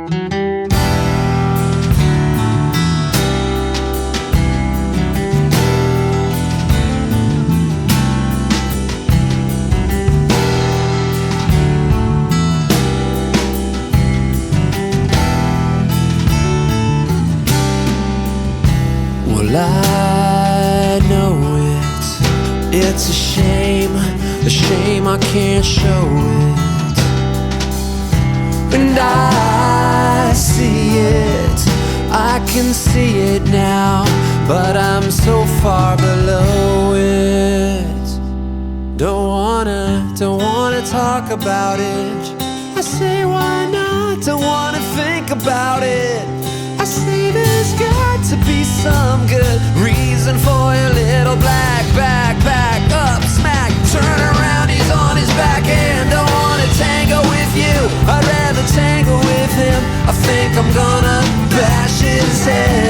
Well, I know it's a shame I can't show it. And I see it, I can see it now, but I'm so far below it. Don't wanna talk about it. I say why not, don't wanna think about it. I say there's got to be some good reason for your little black back up smack. Turn around, he's on his back and don't wanna tango with you. I'd rather tango with him. I think I'm gonna bash his head.